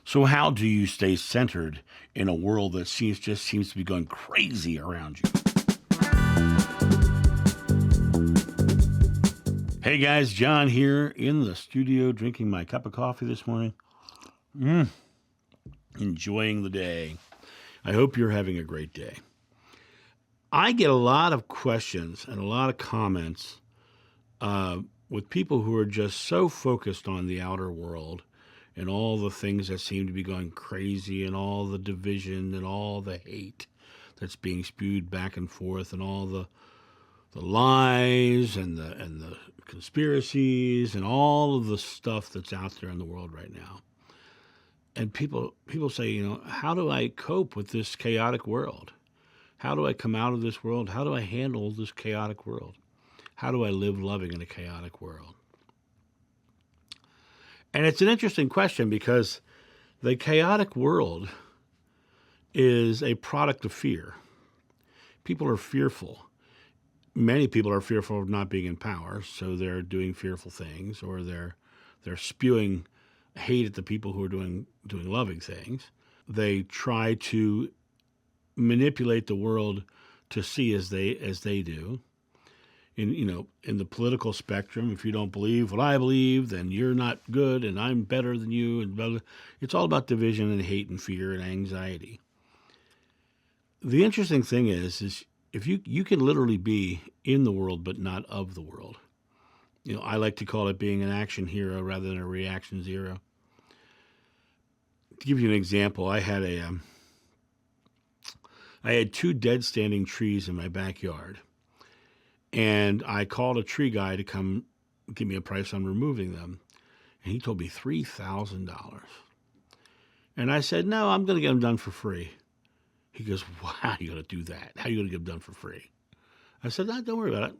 So how do you stay centered in a world that seems to be going crazy around you? Hey guys, John here in the studio drinking my cup of coffee this morning. Enjoying the day. I hope you're having a great day. I get a lot of questions and a lot of comments with people who are just so focused on the outer world and all the things that seem to be going crazy and all the division and all the hate that's being spewed back and forth and all the lies and the conspiracies and all of the stuff that's out there in the world right now. And people say, how do I cope with this chaotic world? How do I come out of this world? How do I handle this chaotic world? How do I live loving in a chaotic world? And it's an interesting question because the chaotic world is a product of fear. People are fearful. Many people are fearful of not being in power, so they're doing fearful things, or they're spewing hate at the people who are doing loving things. They try to manipulate the world to see as they do. In the political spectrum, if you don't believe what I believe, then you're not good and I'm better than you, and blah, blah. It's all about division and hate and fear and anxiety. The interesting thing is if you can literally be in the world but not of the world. I like to call it being an action hero rather than a reaction zero. To give you an example, I had two dead standing trees in my backyard. And I called a tree guy to come give me a price on removing them. And he told me $3,000. And I said, no, I'm going to get them done for free. He goes, wow, how are you going to do that? How are you going to get them done for free? I said, no, don't worry about it.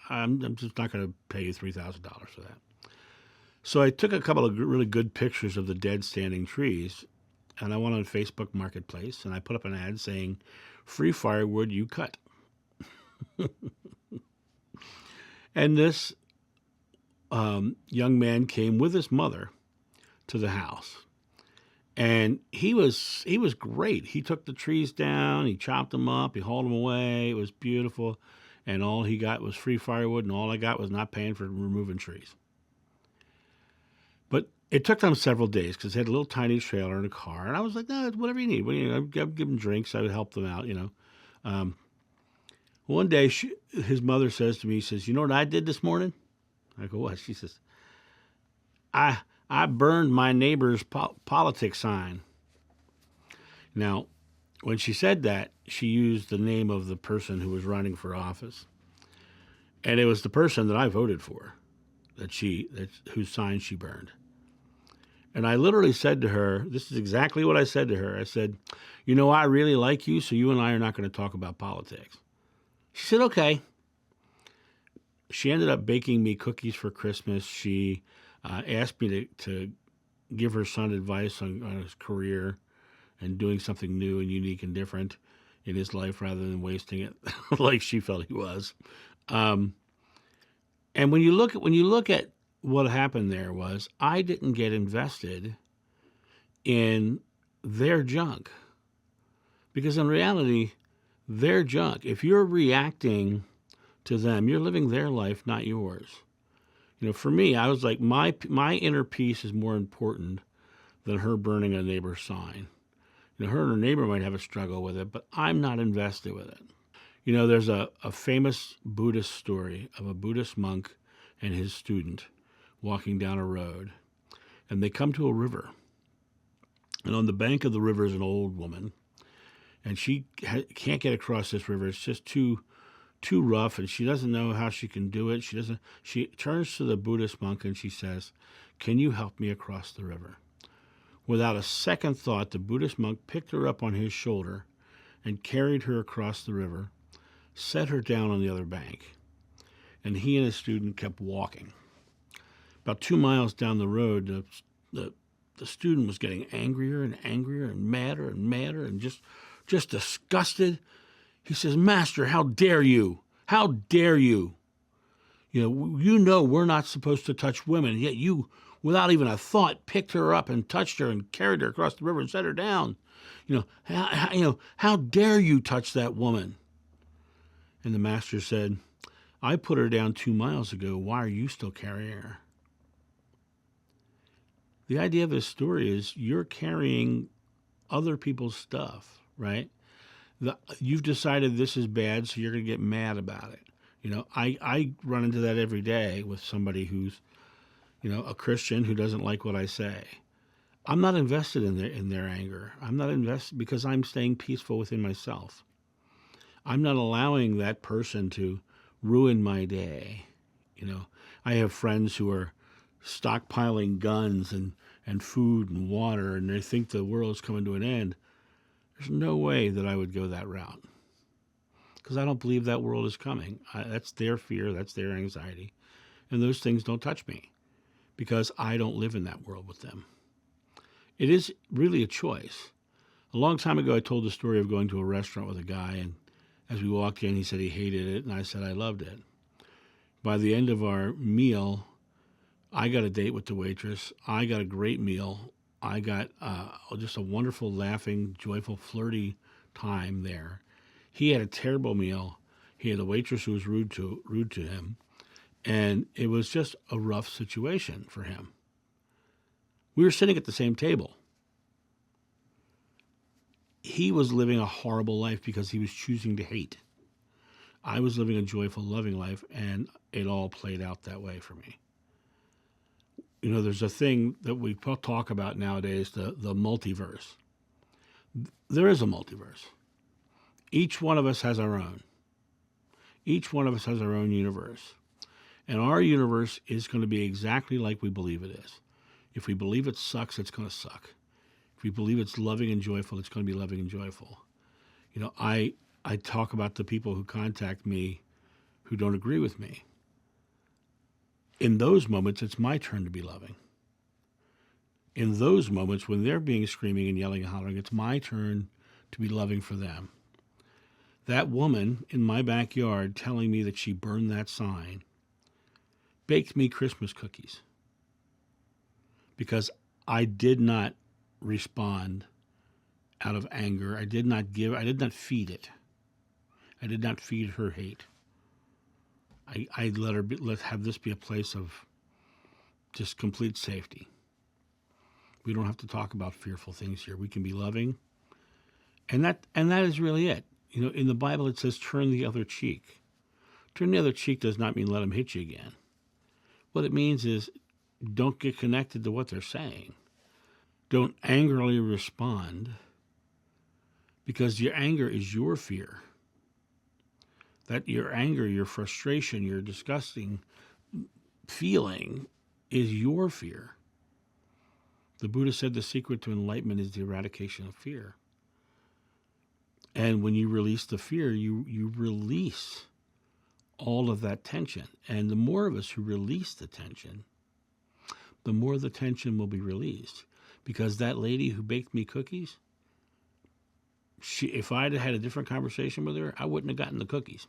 I'm just not going to pay you $3,000 for that. So I took a couple of really good pictures of the dead standing trees, and I went on Facebook Marketplace, and I put up an ad saying, free firewood you cut. And this young man came with his mother to the house. And he was great. He took the trees down, he chopped them up, he hauled them away. It was beautiful. And all he got was free firewood, and all I got was not paying for removing trees. But it took them several days because they had a little tiny trailer and a car. And I was like, no, whatever you need. I'd give them drinks. I would help them out, One day, his mother says to me, you know what I did this morning? I go, what? She says, I burned my neighbor's politics sign. Now, when she said that, she used the name of the person who was running for office. And it was the person that I voted for, whose sign she burned. And I literally said to her, this is exactly what I said to her. I said, I really like you, so you and I are not going to talk about politics. She said, okay. She ended up baking me cookies for Christmas. She asked me to give her son advice on his career and doing something new and unique and different in his life rather than wasting it like she felt he was. And when you look at what happened there was I didn't get invested in their junk. Because in reality, they're junk. If you're reacting to them, you're living their life, not yours. For me, I was like, my inner peace is more important than her burning a neighbor's sign. Her and her neighbor might have a struggle with it, but I'm not invested with it. There's a famous Buddhist story of a Buddhist monk and his student walking down a road, and they come to a river. And on the bank of the river is an old woman, and she can't get across this river. It's just too rough, and she doesn't know how she can do it. She turns to the Buddhist monk and she says, can you help me across the river? Without a second thought, the Buddhist monk picked her up on his shoulder and carried her across the river, set her down on the other bank, and he and his student kept walking. About 2 miles down the road, the student was getting angrier and angrier and madder and just disgusted. He says, Master, how dare you? How dare you? We're not supposed to touch women, yet you without even a thought, picked her up and touched her and carried her across the river and set her down. How dare you touch that woman? And the master said, I put her down 2 miles ago. Why are you still carrying her? The idea of this story is you're carrying other people's stuff, right? You've decided this is bad, so you're going to get mad about it. I run into that every day with somebody who's, a Christian who doesn't like what I say. I'm not invested in their anger. I'm not invested because I'm staying peaceful within myself. I'm not allowing that person to ruin my day. I have friends who are stockpiling guns and food and water, and they think the world's coming to an end. There's no way that I would go that route because I don't believe that world is coming. That's their fear. That's their anxiety. And those things don't touch me because I don't live in that world with them. It is really a choice. A long time ago, I told the story of going to a restaurant with a guy, and as we walked in, he said he hated it, and I said I loved it. By the end of our meal, I got a date with the waitress. I got a great meal. I got just a wonderful, laughing, joyful, flirty time there. He had a terrible meal. He had a waitress who was rude to him, and it was just a rough situation for him. We were sitting at the same table. He was living a horrible life because he was choosing to hate. I was living a joyful, loving life, and it all played out that way for me. There's a thing that we talk about nowadays, the multiverse. There is a multiverse. Each one of us has our own. Each one of us has our own universe. And our universe is going to be exactly like we believe it is. If we believe it sucks, it's going to suck. If we believe it's loving and joyful, it's going to be loving and joyful. I talk about the people who contact me who don't agree with me. In those moments, it's my turn to be loving. In those moments, when they're being screaming and yelling and hollering, it's my turn to be loving for them. That woman in my backyard telling me that she burned that sign baked me Christmas cookies because I did not respond out of anger. I did not feed it. I did not feed her hate. I let her have this be a place of just complete safety. We don't have to talk about fearful things here. We can be loving, and that is really it. In the Bible it says, "Turn the other cheek." Turn the other cheek does not mean let them hit you again. What it means is don't get connected to what they're saying. Don't angrily respond because your anger is your fear. That your anger, your frustration, your disgusting feeling is your fear. The Buddha said the secret to enlightenment is the eradication of fear. And when you release the fear, you release all of that tension. And the more of us who release the tension, the more the tension will be released. Because that lady who baked me cookies, if I'd had a different conversation with her, I wouldn't have gotten the cookies.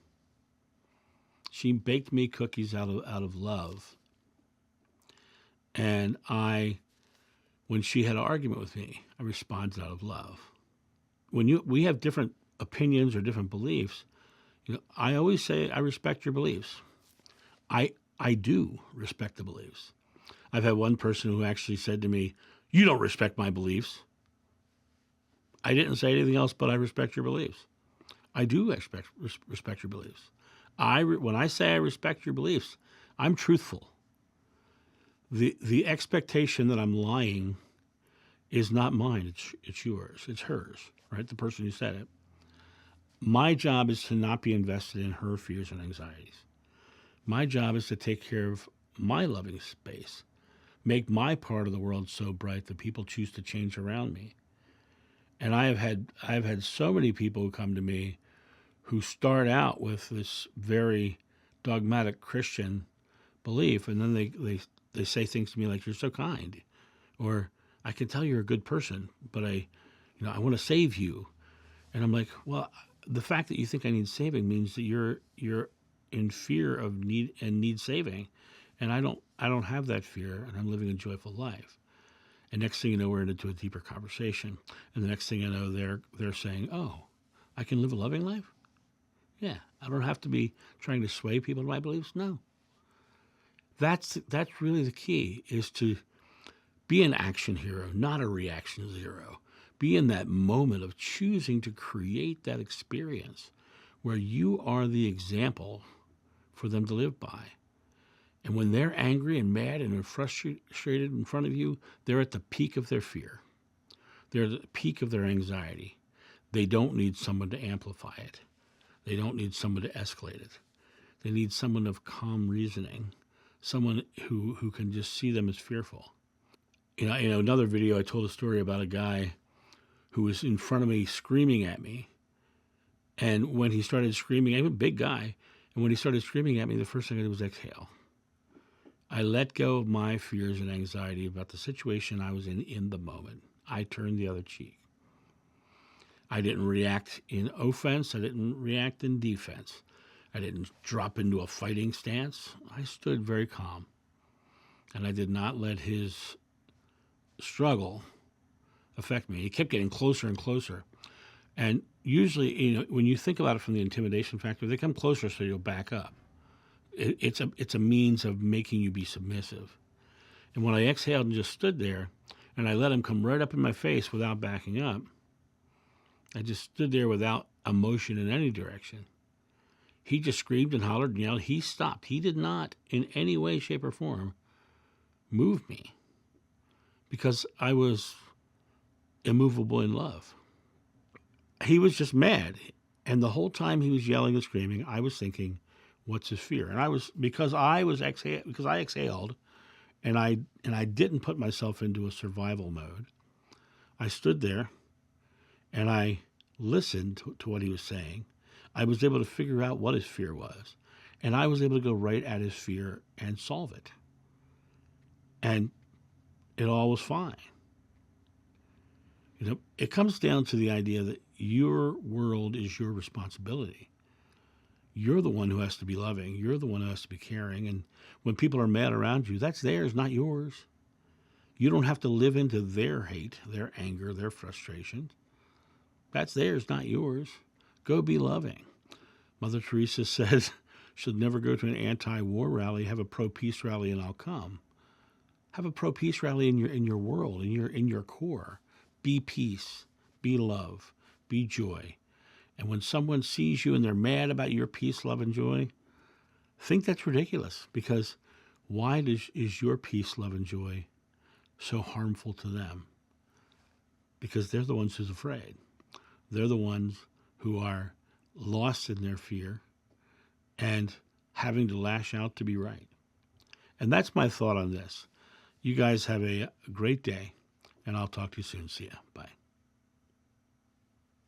She baked me cookies out of love. And when she had an argument with me, I responded out of love. When we have different opinions or different beliefs, I always say I respect your beliefs. I do respect the beliefs. I've had one person who actually said to me, "You don't respect my beliefs." I didn't say anything else, but I respect your beliefs. I do respect your beliefs. When I say I respect your beliefs, I'm truthful. The expectation that I'm lying is not mine. It's yours. It's hers, right? The person who said it. My job is to not be invested in her fears and anxieties. My job is to take care of my loving space, make my part of the world so bright that people choose to change around me. And I've had so many people who come to me who start out with this very dogmatic Christian belief, and then they say things to me like, "You're so kind," or "I can tell you're a good person, but I want to save you." And I'm like, well, the fact that you think I need saving means that you're in fear of need saving, And I don't have that fear, and I'm living a joyful life. And next thing you know, we're into a deeper conversation. And the next thing you know, they're saying, "Oh, I can live a loving life? Yeah, I don't have to be trying to sway people to my beliefs." No. That's really the key, is to be an action hero, not a reaction zero. Be in that moment of choosing to create that experience where you are the example for them to live by. And when they're angry and mad and frustrated in front of you, they're at the peak of their fear. They're at the peak of their anxiety. They don't need someone to amplify it. They don't need someone to escalate it. They need someone of calm reasoning, someone who can just see them as fearful. Another video, I told a story about a guy who was in front of me screaming at me. And when he started screaming, I'm a big guy, and when he started screaming at me, the first thing I did was exhale. I let go of my fears and anxiety about the situation I was in the moment. I turned the other cheek. I didn't react in offense. I didn't react in defense. I didn't drop into a fighting stance. I stood very calm. And I did not let his struggle affect me. He kept getting closer and closer. And usually, when you think about it from the intimidation factor, they come closer so you'll back up. It's a means of making you be submissive. And when I exhaled and just stood there, and I let him come right up in my face without backing up, I just stood there without emotion in any direction. He just screamed and hollered and yelled. He stopped. He did not, in any way, shape, or form, move me, because I was immovable in love. He was just mad. And the whole time he was yelling and screaming, I was thinking, what's his fear? And because I exhaled and I didn't put myself into a survival mode, I stood there and I listened to what he was saying. I was able to figure out what his fear was. And I was able to go right at his fear and solve it. And it all was fine. It comes down to the idea that your world is your responsibility. You're the one who has to be loving. You're the one who has to be caring. And when people are mad around you, that's theirs, not yours. You don't have to live into their hate, their anger, their frustration. That's theirs, not yours. Go be loving. Mother Teresa says, should never go to an anti-war rally. Have a pro-peace rally and I'll come. Have a pro-peace rally in your world, in your core. Be peace, be love, be joy. And when someone sees you and they're mad about your peace, love, and joy, think that's ridiculous, because why is your peace, love, and joy so harmful to them? Because they're the ones who's afraid. They're the ones who are lost in their fear and having to lash out to be right. And that's my thought on this. You guys have a great day, and I'll talk to you soon. See ya. Bye.